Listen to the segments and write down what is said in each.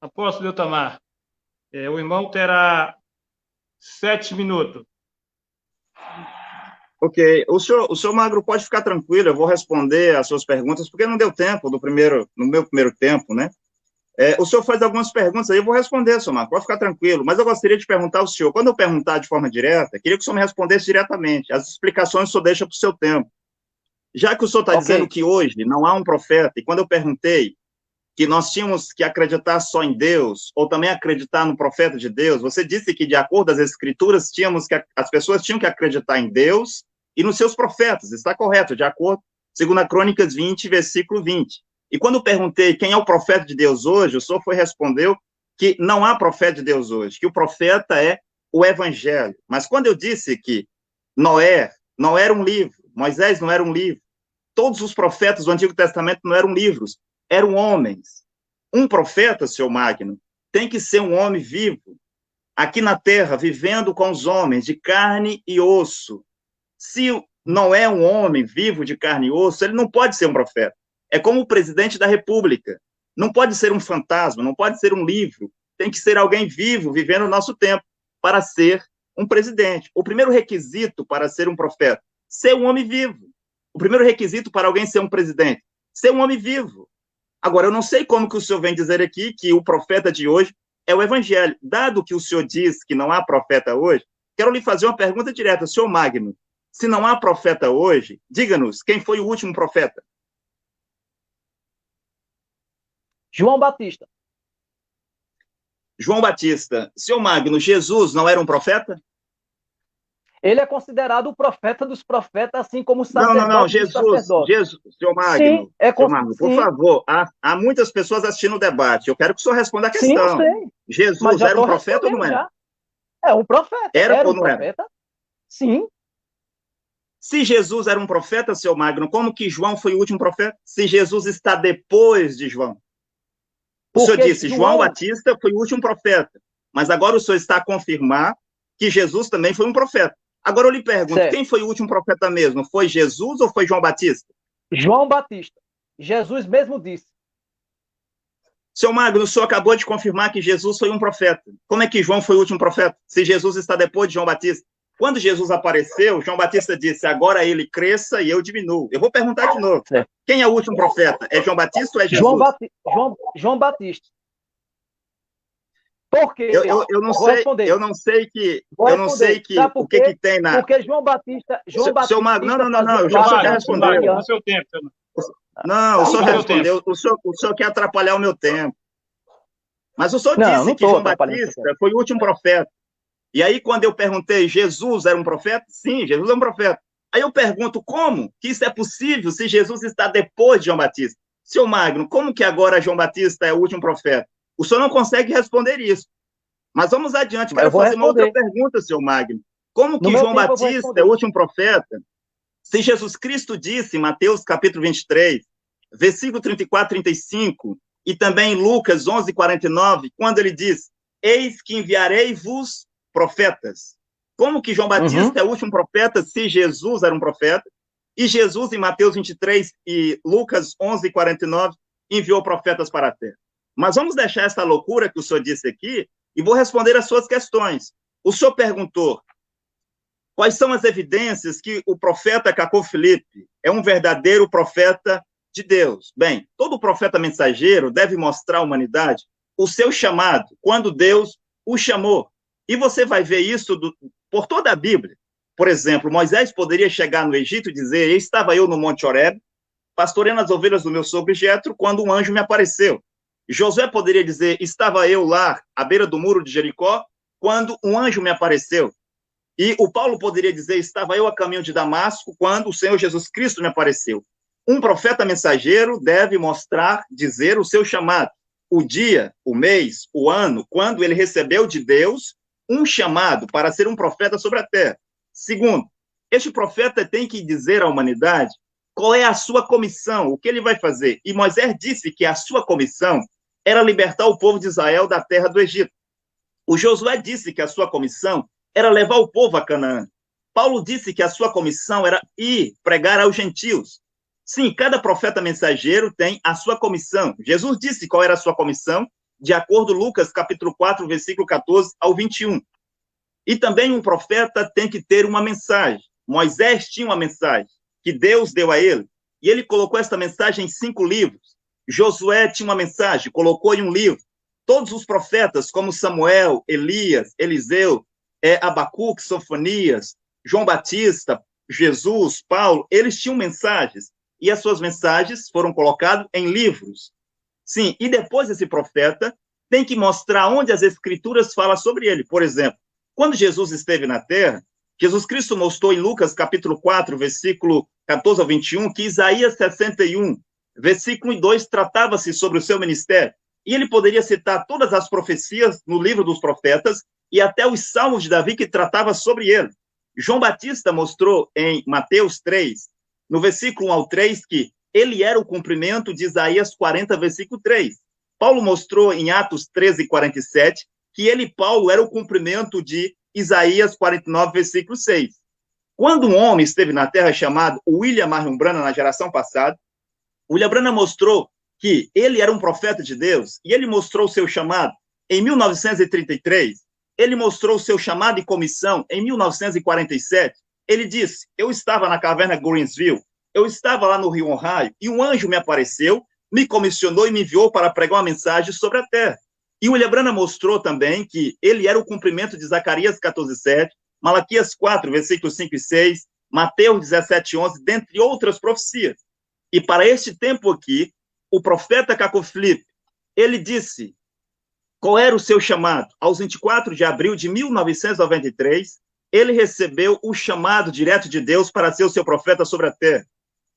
Apóstolo Itamar, o irmão terá 7 minutos. Ok. O senhor Magro pode ficar tranquilo, eu vou responder as suas perguntas, porque não deu tempo no meu primeiro tempo, né? O senhor faz algumas perguntas aí, eu vou responder, senhor Magro, pode ficar tranquilo. Mas eu gostaria de perguntar ao senhor, quando eu perguntar de forma direta, queria que o senhor me respondesse diretamente. As explicações o senhor deixa para o seu tempo. Já que o senhor está dizendo Ok. que hoje não há um profeta, e quando eu perguntei que nós tínhamos que acreditar só em Deus, ou também acreditar no profeta de Deus, você disse que, de acordo com as escrituras, as pessoas tinham que acreditar em Deus e nos seus profetas, está correto, de acordo, segundo Crônicas 20, versículo 20. E quando eu perguntei quem é o profeta de Deus hoje, o senhor respondeu que não há profeta de Deus hoje, que o profeta é o evangelho. Mas quando eu disse que Noé não era um livro, Moisés não era um livro, todos os profetas do Antigo Testamento não eram livros, eram homens. Um profeta, seu Magno, tem que ser um homem vivo, aqui na terra, vivendo com os homens, de carne e osso. Se não é um homem vivo de carne e osso, ele não pode ser um profeta. É como o presidente da República. Não pode ser um fantasma, não pode ser um livro. Tem que ser alguém vivo, vivendo o nosso tempo, para ser um presidente. O primeiro requisito para ser um profeta, ser um homem vivo. O primeiro requisito para alguém ser um presidente, ser um homem vivo. Agora, eu não sei como que o senhor vem dizer aqui que o profeta de hoje é o evangelho. Dado que o senhor diz que não há profeta hoje, quero lhe fazer uma pergunta direta, senhor Magno. Se não há profeta hoje, diga-nos, quem foi o último profeta? João Batista. João Batista. Senhor Magno, Jesus não era um profeta? Ele é considerado o profeta dos profetas, assim como o Não, sacerdote dos sacerdotes. senhor Sim, Magno, por sim, favor, há muitas pessoas assistindo o debate, eu quero que o senhor responda a sim, eu questão. sei. Mas Jesus já era um estou profeta ou não respondendo era? já. É um profeta. Era Era ou um não era? profeta? Sim. Se Jesus era um profeta, seu Magno, como que João foi o último profeta? Se Jesus está depois de João. O senhor Porque disse, João João, Batista foi o último profeta, mas agora o senhor está a confirmar que Jesus também foi um profeta. Agora eu lhe pergunto, certo, quem foi o último profeta mesmo? Foi Jesus ou foi João Batista? João Batista. Jesus mesmo disse. Seu Magno, o senhor acabou de confirmar que Jesus foi um profeta. Como é que João foi o último profeta? Se Jesus está depois de João Batista. Quando Jesus apareceu, João Batista disse, agora ele cresça e eu diminuo. Eu vou perguntar de novo. Certo. Quem é o último profeta? É João Batista ou é João, Jesus? João Batista. Por quê? Eu não Vou sei, responder. Vou eu não sei responder. Sabe o por que quê? que tem na... Porque João Seu Magno, Batista fazia eu Seu já, o senhor já Magno, parte seu dos respondeu. Magno, no crianças. seu tempo. Não, o senhor No já seu tempo. respondeu. O senhor quer atrapalhar o meu tempo. Mas o senhor Não, não disse que estou João atrapalhando seu tempo. Batista foi o último profeta. E aí, quando eu perguntei, Jesus era um profeta? Sim, Jesus é um profeta. Aí eu pergunto, como que isso é possível se Jesus está depois de João Batista? Seu Magno, como que agora João Batista é o último profeta? O senhor não consegue responder isso. Mas vamos adiante, Mas eu quero vou fazer uma outra responder. pergunta, seu Magno. Como No que meu João tempo eu vou Batista é o responder. último profeta? Se Jesus Cristo disse em Mateus capítulo 23, versículo 34, 35, e também em Lucas 11, 49, quando ele diz, eis que enviarei-vos profetas. Como que João Uhum. Batista é o último profeta se Jesus era um profeta? E Jesus, em Mateus 23 e Lucas 11, 49, enviou profetas para a terra. Mas vamos deixar essa loucura que o senhor disse aqui e vou responder as suas questões. O senhor perguntou, quais são as evidências que o profeta Cacô Filipe é um verdadeiro profeta de Deus? Bem, todo profeta mensageiro deve mostrar à humanidade o seu chamado, quando Deus o chamou. E você vai ver isso por toda a Bíblia. Por exemplo, Moisés poderia chegar no Egito e dizer, estava eu no Monte Horebe, pastoreando as ovelhas do meu sogro Jetro, quando um anjo me apareceu. Josué poderia dizer, estava eu lá, à beira do muro de Jericó, quando um anjo me apareceu. E o Paulo poderia dizer, estava eu a caminho de Damasco, quando o Senhor Jesus Cristo me apareceu. Um profeta mensageiro deve mostrar, dizer o seu chamado, o dia, o mês, o ano, quando ele recebeu de Deus um chamado para ser um profeta sobre a terra. Segundo, este profeta tem que dizer à humanidade qual é a sua comissão, o que ele vai fazer. E Moisés disse que a sua comissão era libertar o povo de Israel da terra do Egito. O Josué disse que a sua comissão era levar o povo a Canaã. Paulo disse que a sua comissão era ir pregar aos gentios. Sim, cada profeta mensageiro tem a sua comissão. Jesus disse qual era a sua comissão, de acordo com Lucas, capítulo 4, versículo 14 ao 21. E também um profeta tem que ter uma mensagem. Moisés tinha uma mensagem que Deus deu a ele, e ele colocou essa mensagem em 5 livros. Josué tinha uma mensagem, colocou em um livro. Todos os profetas, como Samuel, Elias, Eliseu, Abacuque, Sofonias, João Batista, Jesus, Paulo, eles tinham mensagens, e as suas mensagens foram colocadas em livros. Sim, e depois esse profeta tem que mostrar onde as escrituras falam sobre ele. Por exemplo, quando Jesus esteve na terra, Jesus Cristo mostrou em Lucas capítulo 4, versículo 14 ao 21, que Isaías 61, versículo 2, tratava-se sobre o seu ministério. E ele poderia citar todas as profecias no livro dos profetas e até os salmos de Davi que tratava sobre ele. João Batista mostrou em Mateus 3, no versículo 1 ao 3, que ele era o cumprimento de Isaías 40, versículo 3. Paulo mostrou em Atos 13, 47, que ele, Paulo, era o cumprimento de Isaías 49, versículo 6. Quando um homem esteve na terra chamado William Marion Branham, na geração passada, William Branham mostrou que ele era um profeta de Deus, e ele mostrou o seu chamado em 1933, ele mostrou o seu chamado e comissão em 1947, ele disse, eu estava na caverna Greensville, eu estava lá no Rio Ohio, e um anjo me apareceu, me comissionou e me enviou para pregar uma mensagem sobre a terra. E William Branham mostrou também que ele era o cumprimento de Zacarias 14:7, Malaquias 4, versículos 5 e 6, Mateus 17:11, dentre outras profecias. E para este tempo aqui, o profeta Caco Filipe, ele disse qual era o seu chamado. Aos 24 de abril de 1993, ele recebeu o chamado direto de Deus para ser o seu profeta sobre a terra.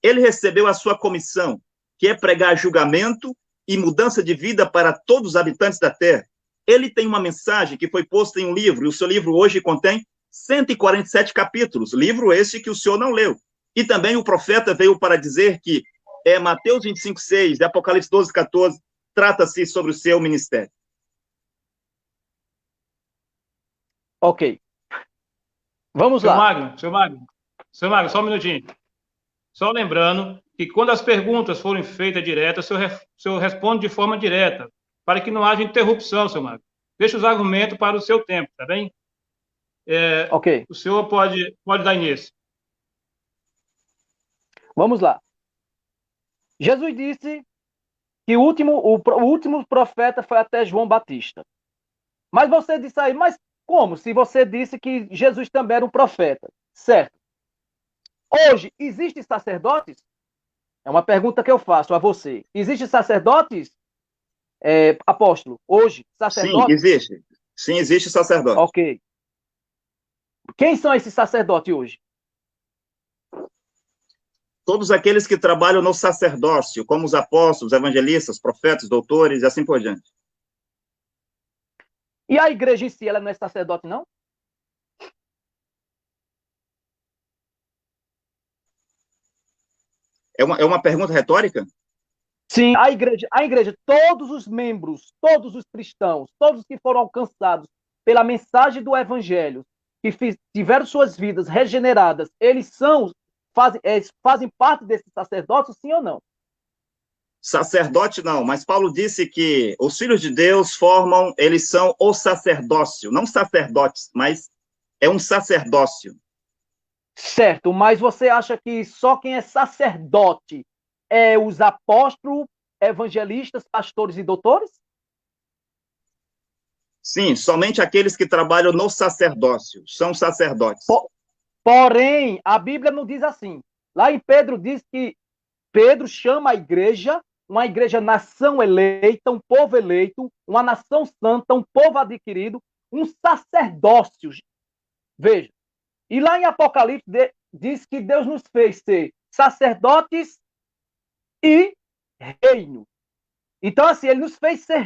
Ele recebeu a sua comissão, que é pregar julgamento e mudança de vida para todos os habitantes da terra. Ele tem uma mensagem que foi posta em um livro, e o seu livro hoje contém 147 capítulos, livro esse que o senhor não leu. E também o profeta veio para dizer que Mateus 25:6 e Apocalipse 12:14 trata-se sobre o seu ministério. Ok. Vamos lá. Seu Magno, só um minutinho. Só lembrando que quando as perguntas forem feitas diretas, o senhor responde de forma direta, para que não haja interrupção, seu Magno. Deixa os argumentos para o seu tempo, tá bem? Ok. O senhor pode dar início. Vamos lá. Jesus disse que o último profeta foi até João Batista. Mas você disse aí, mas como? Se você disse que Jesus também era um profeta, certo? Hoje, existem sacerdotes? É uma pergunta que eu faço a você. Existem sacerdotes, apóstolo? Hoje, sacerdotes? Sim, existe. Sim, existe sacerdote. Ok. Quem são esses sacerdotes hoje? Todos aqueles que trabalham no sacerdócio, como os apóstolos, evangelistas, profetas, doutores e assim por diante. E a igreja em si, ela não é sacerdote, não? É uma pergunta retórica? Sim, a igreja, todos os membros, todos os cristãos, todos que foram alcançados pela mensagem do evangelho, que tiveram suas vidas regeneradas, eles fazem parte desse sacerdócio, sim ou não? Sacerdote não, mas Paulo disse que os filhos de Deus eles são o sacerdócio, não sacerdotes, mas é um sacerdócio. Certo, mas você acha que só quem é sacerdote é os apóstolos, evangelistas, pastores e doutores? Sim, somente aqueles que trabalham no sacerdócio são sacerdotes. Porém, a Bíblia não diz assim. Lá em Pedro diz que Pedro chama a igreja, uma igreja nação eleita, um povo eleito, uma nação santa, um povo adquirido, um sacerdócio. Veja. E lá em Apocalipse diz que Deus nos fez ser sacerdotes e reino. Então, assim, ele nos fez ser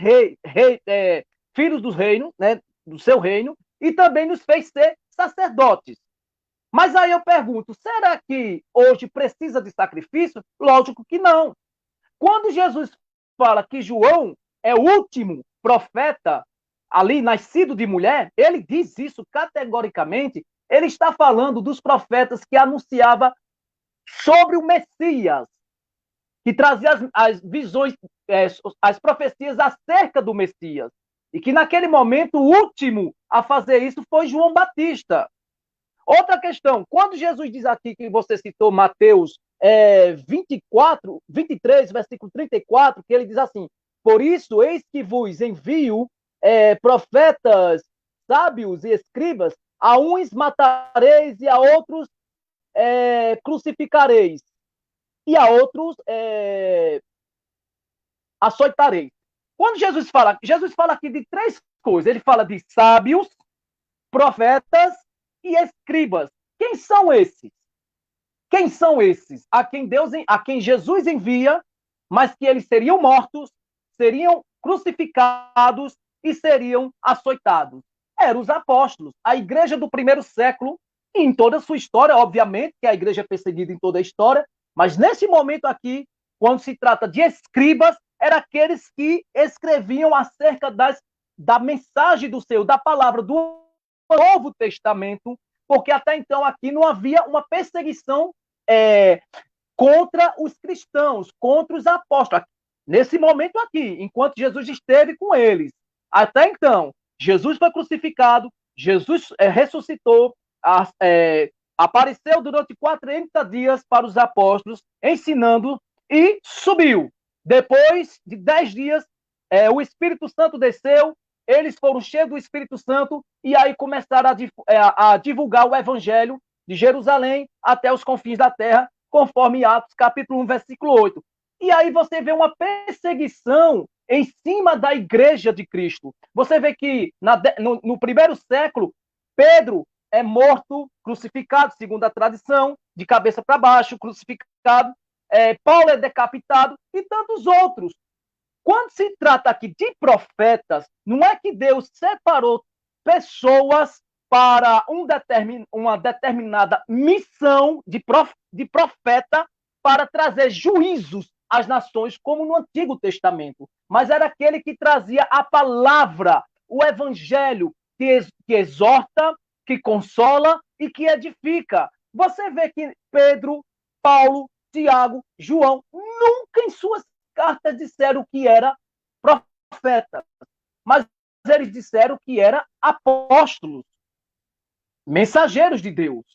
filhos do reino, né, do seu reino, e também nos fez ser sacerdotes. Mas aí eu pergunto, será que hoje precisa de sacrifício? Lógico que não. Quando Jesus fala que João é o último profeta ali nascido de mulher, ele diz isso categoricamente. Ele está falando dos profetas que anunciavam sobre o Messias. que trazia as visões, as profecias acerca do Messias. E que naquele momento, o último a fazer isso foi João Batista. Outra questão, quando Jesus diz aqui, que você citou Mateus 23, versículo 34, que ele diz assim: por isso, eis que vos envio profetas, sábios e escribas, a uns matareis e a outros crucificareis, e a outros açoitareis. Quando Jesus fala aqui de três coisas. Ele fala de sábios, profetas e escribas. Quem são esses? Quem são esses? A quem Jesus envia, mas que eles seriam mortos, seriam crucificados e seriam açoitados. Eram os apóstolos, a igreja do primeiro século, e em toda a sua história, obviamente, que a igreja é perseguida em toda a história, mas nesse momento aqui, quando se trata de escribas, eram aqueles que escreviam acerca da mensagem do Senhor, da palavra do Novo Testamento, porque até então aqui não havia uma perseguição contra os cristãos, contra os apóstolos. Nesse momento aqui, enquanto Jesus esteve com eles. Até então, Jesus foi crucificado, Jesus ressuscitou, apareceu durante 40 dias para os apóstolos, ensinando, e subiu. Depois de 10 dias, o Espírito Santo desceu, eles foram cheios do Espírito Santo, e aí começaram a divulgar o Evangelho de Jerusalém até os confins da terra, conforme Atos capítulo 1, versículo 8. E aí você vê uma perseguição em cima da igreja de Cristo. Você vê que no primeiro século, Pedro é morto, crucificado, segundo a tradição, de cabeça para baixo, crucificado. Paulo é decapitado e tantos outros. Quando se trata aqui de profetas, não é que Deus separou pessoas para uma determinada missão de profeta para trazer juízos às nações, como no Antigo Testamento. Mas era aquele que trazia a palavra, o evangelho, que exorta, que consola e que edifica. Você vê que Pedro, Paulo, Tiago, João, nunca em suas cartas disseram que era profeta, mas eles disseram que era apóstolos, mensageiros de Deus,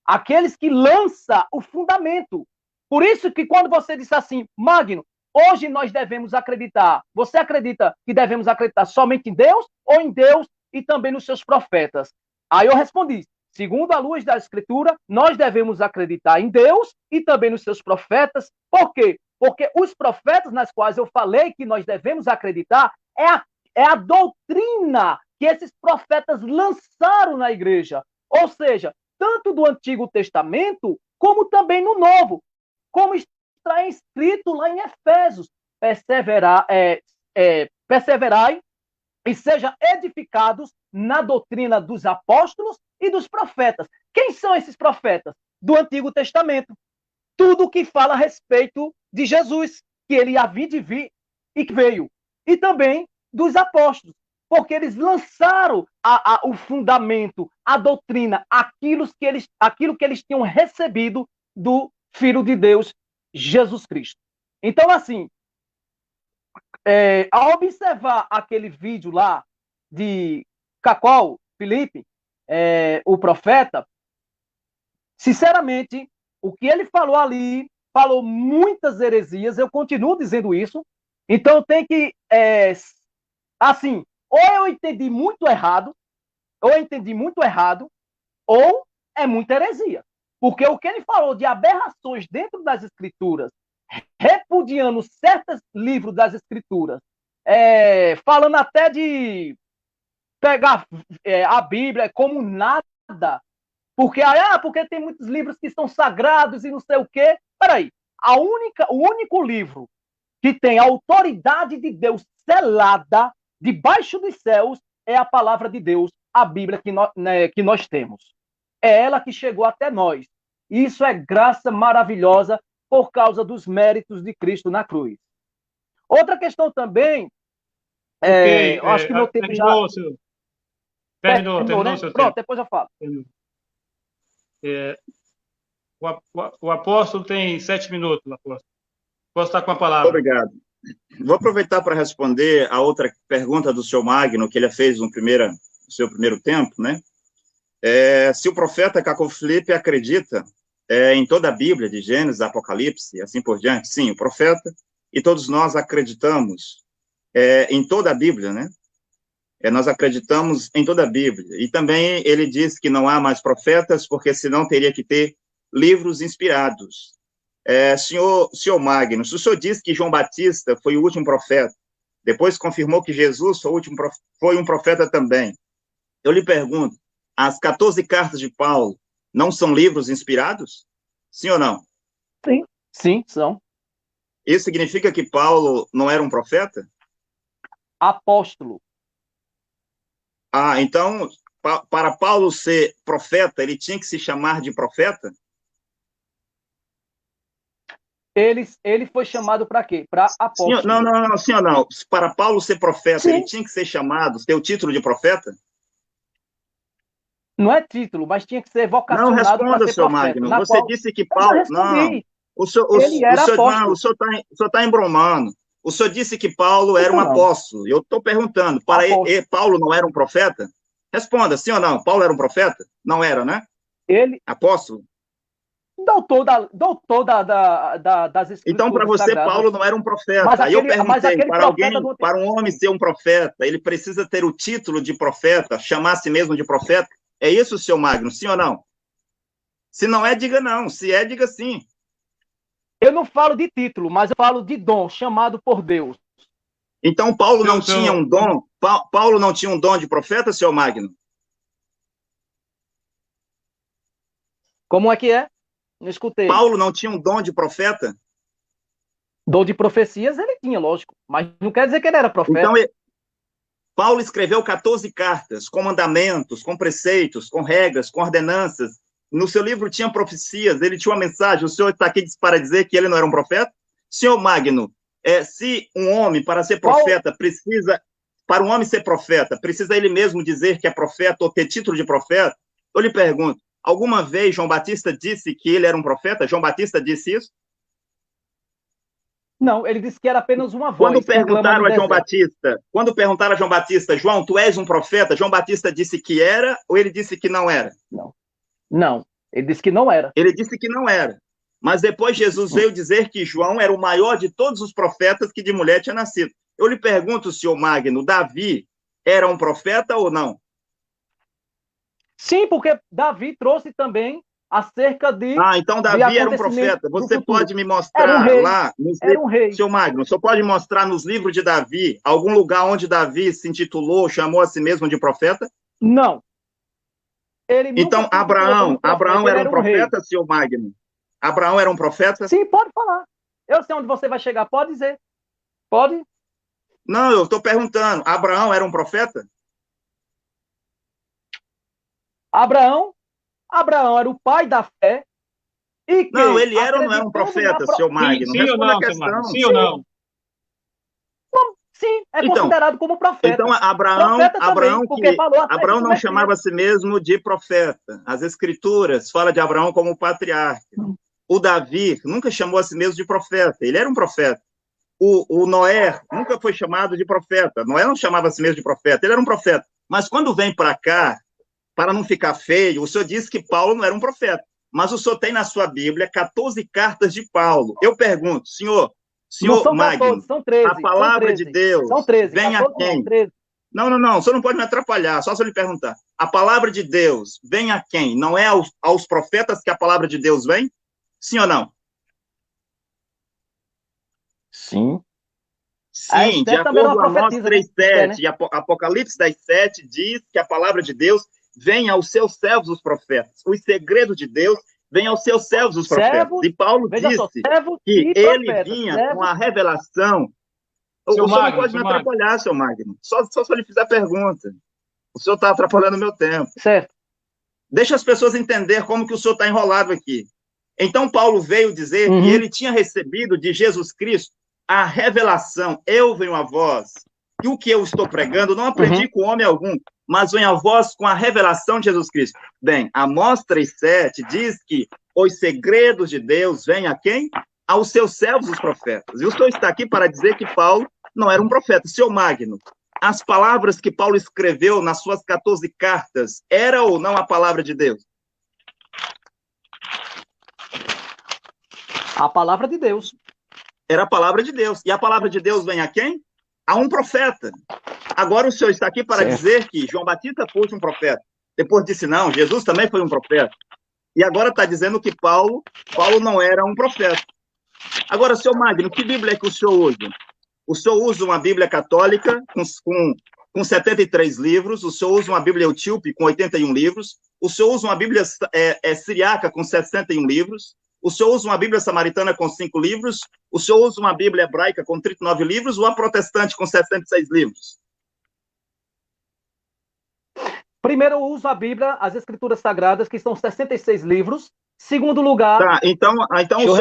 aqueles que lançam o fundamento. Por isso que quando você disse assim, Magno, hoje nós devemos acreditar, você acredita que devemos acreditar somente em Deus ou em Deus e também nos seus profetas? Aí eu respondi, segundo a luz da Escritura, nós devemos acreditar em Deus e também nos seus profetas. Por quê? Porque os profetas nas quais eu falei que nós devemos acreditar é a doutrina que esses profetas lançaram na igreja. Ou seja, tanto do Antigo Testamento, como também no Novo. Como está escrito lá em Efésios. Perseverai e sejam edificados na doutrina dos apóstolos e dos profetas. Quem são esses profetas? Do Antigo Testamento. Tudo que fala a respeito de Jesus, que ele havia de vir e que veio. E também dos apóstolos, porque eles lançaram o fundamento, a doutrina, aquilo que eles tinham recebido do Filho de Deus, Jesus Cristo. Então, assim, ao observar aquele vídeo lá de Cacol, Felipe, o profeta, sinceramente, o que ele falou ali, falou muitas heresias, eu continuo dizendo isso, então tem que, assim, ou eu entendi muito errado, ou é muita heresia. Porque o que ele falou de aberrações dentro das Escrituras, repudiando certos livros das Escrituras, falando até de pegar a Bíblia como nada, porque tem muitos livros que são sagrados e não sei o quê. Peraí, o único livro que tem a autoridade de Deus selada debaixo dos céus é a palavra de Deus, a Bíblia que nós temos. É ela que chegou até nós. Isso é graça maravilhosa por causa dos méritos de Cristo na cruz. Outra questão também, eu acho que meu tempo já... Terminou, né? seu Pronto, tempo. depois eu falo. O apóstolo tem 7 minutos, apóstolo. Posso estar com a palavra. Obrigado. Vou aproveitar para responder a outra pergunta do senhor Magno, que ele fez no seu primeiro tempo, né? Se o profeta Caco Felipe acredita em toda a Bíblia, de Gênesis, Apocalipse, e assim por diante, sim, o profeta, e todos nós acreditamos em toda a Bíblia, né? Nós acreditamos em toda a Bíblia. E também ele diz que não há mais profetas, porque senão teria que ter livros inspirados. Senhor Magno, se o senhor diz que João Batista foi o último profeta, depois confirmou que Jesus foi um profeta também, eu lhe pergunto, as 14 cartas de Paulo não são livros inspirados? Sim ou não? Sim, sim, são. Isso significa que Paulo não era um profeta? Apóstolo. Então, para Paulo ser profeta, ele tinha que se chamar de profeta? Ele foi chamado para quê? Para apóstolo. Não, sim ou não? Para Paulo ser profeta, sim. Ele tinha que ser chamado, ter o título de profeta? Não é título, mas tinha que ser vocacionado para ser profeta. Não, responda, senhor Magno. Você disse que Paulo... Não, ele era apóstolo. O senhor está embromando. O senhor disse que Paulo era um apóstolo. Eu estou perguntando, para ele, Paulo não era um profeta? Responda, sim ou não? Paulo era um profeta? Não era, né? Apóstolo? Doutor das escrituras. Então, para você, sagradas. Paulo não era um profeta. Aí eu perguntei, para um homem ser um profeta, ele precisa ter o título de profeta, chamar a si mesmo de profeta? É isso, senhor Magno, sim ou não? Se não é, diga não. Se é, diga sim. Eu não falo de título, mas eu falo de dom, chamado por Deus. Então, Paulo não tinha um dom? Paulo não tinha um dom de profeta, senhor Magno? Como é que é? Não escutei. Paulo não tinha um dom de profeta? Dom de profecias ele tinha, lógico. Mas não quer dizer que ele era profeta. Então, Paulo escreveu 14 cartas, com mandamentos, com preceitos, com regras, com ordenanças. No seu livro tinha profecias, ele tinha uma mensagem. O senhor está aqui para dizer que ele não era um profeta? Senhor Magno, se um homem, para ser profeta, para um homem ser profeta, precisa ele mesmo dizer que é profeta ou ter título de profeta? Eu lhe pergunto, alguma vez João Batista disse que ele era um profeta? João Batista disse isso? Não, ele disse que era apenas uma voz. Quando perguntaram a João Batista, João, tu és um profeta? João Batista disse que era ou ele disse que não era? Não, ele disse que não era. Ele disse que não era. Mas depois Jesus veio dizer que João era o maior de todos os profetas que de mulher tinha nascido. Eu lhe pergunto, senhor Magno, Davi era um profeta ou não? Sim, porque Davi trouxe também acerca de... então Davi era um profeta. Você pode me mostrar lá... Era um rei. Senhor Magno, você pode mostrar nos livros de Davi algum lugar onde Davi se intitulou, chamou a si mesmo de profeta? Não. Então, Abraão era um profeta, senhor Magno? Abraão era um profeta? Sim, pode falar. Eu sei onde você vai chegar, pode dizer. Pode? Não, eu estou perguntando. Abraão era um profeta? Abraão era o pai da fé. Não, ele era ou não era um profeta, senhor Magno? Sim ou não, senhor Magno? Sim ou não? Sim, considerado como profeta. Então, Abraão não chamava a si mesmo de profeta. As escrituras falam de Abraão como patriarca. O Davi nunca chamou a si mesmo de profeta. Ele era um profeta. O Noé nunca foi chamado de profeta. Noé não chamava a si mesmo de profeta. Ele era um profeta. Mas quando vem para cá, para não ficar feio, o senhor disse que Paulo não era um profeta. Mas o senhor tem na sua Bíblia 14 cartas de Paulo. Eu pergunto, senhor Magno, 14, são 13, a palavra de Deus são 13, vem a quem? Não, o senhor não pode me atrapalhar, só se eu lhe perguntar. A palavra de Deus vem a quem? Não é aos profetas que a palavra de Deus vem? Sim ou não? Sim. Sim, de acordo com Amós 3:7 e Apocalipse 10:7 diz que a palavra de Deus vem aos seus servos, os profetas. Os segredos de Deus vêm aos seus servos, os profetas. E Paulo disse que ele vinha com a revelação. O senhor não pode me atrapalhar, senhor Magno. Só se eu lhe fizer pergunta. O senhor está atrapalhando o meu tempo. Certo. Deixa as pessoas entender como que o senhor está enrolado aqui. Então, Paulo veio dizer que ele tinha recebido de Jesus Cristo a revelação. Eu venho a vós. E o que eu estou pregando, não aprendi com homem algum, mas venho a vós com a revelação de Jesus Cristo. Bem, Amós 3:7 diz que os segredos de Deus vêm a quem? aos seus servos, os profetas. E o senhor está aqui para dizer que Paulo não era um profeta. Senhor Magno, as palavras que Paulo escreveu nas suas 14 cartas, era ou não a palavra de Deus? A palavra de Deus. Era a palavra de Deus. E a palavra de Deus vem a quem? A um profeta. Agora o senhor está aqui para dizer que João Batista fosse um profeta. Depois disse, não, Jesus também foi um profeta. E agora está dizendo que Paulo não era um profeta. Agora, senhor Magno, que Bíblia é que o senhor usa? O senhor usa uma Bíblia católica com 73 livros, o senhor usa uma Bíblia etíope com 81 livros, o senhor usa uma Bíblia siriaca com 61 livros, o senhor usa uma Bíblia samaritana com 5 livros, o senhor usa uma Bíblia hebraica com 39 livros ou a protestante com 66 livros? Primeiro, eu uso a Bíblia, as Escrituras Sagradas, que são 66 livros. Segundo lugar... Tá, então o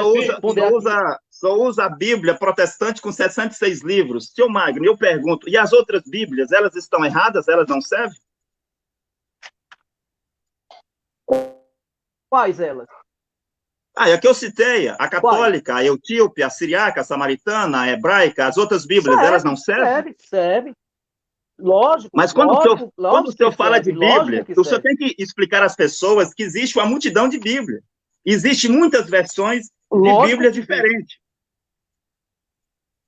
senhor usa a Bíblia protestante com 66 livros. Seu Magno, eu pergunto, e as outras Bíblias, elas estão erradas? Elas não servem? Quais elas? É que eu citei, a católica, a etíope, a siriaca, a samaritana, a hebraica, as outras Bíblias, elas não servem? Serve. Lógico. Mas quando o senhor fala de Bíblia, o senhor serve. tem que explicar às pessoas que existe uma multidão de Bíblia. Existem muitas versões de Bíblia diferentes.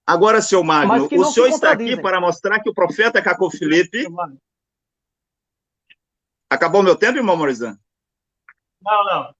Agora, senhor Magno, o senhor está aqui para mostrar que o profeta Caco Filipe... Acabou meu tempo, irmão Morizan? Não.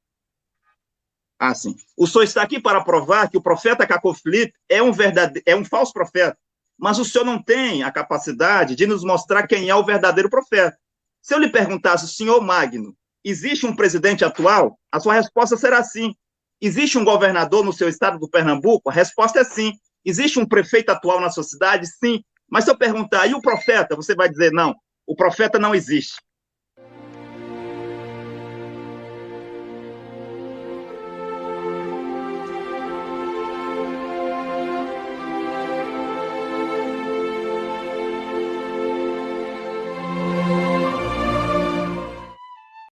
Ah, sim. O senhor está aqui para provar que o profeta Caco Filipe é um falso profeta. Mas o senhor não tem a capacidade de nos mostrar quem é o verdadeiro profeta. Se eu lhe perguntasse, senhor Magno, existe um presidente atual? A sua resposta será sim. Existe um governador no seu estado do Pernambuco? A resposta é sim. Existe um prefeito atual na sua cidade? Sim. Mas se eu perguntar, e o profeta? Você vai dizer, não, o profeta não existe.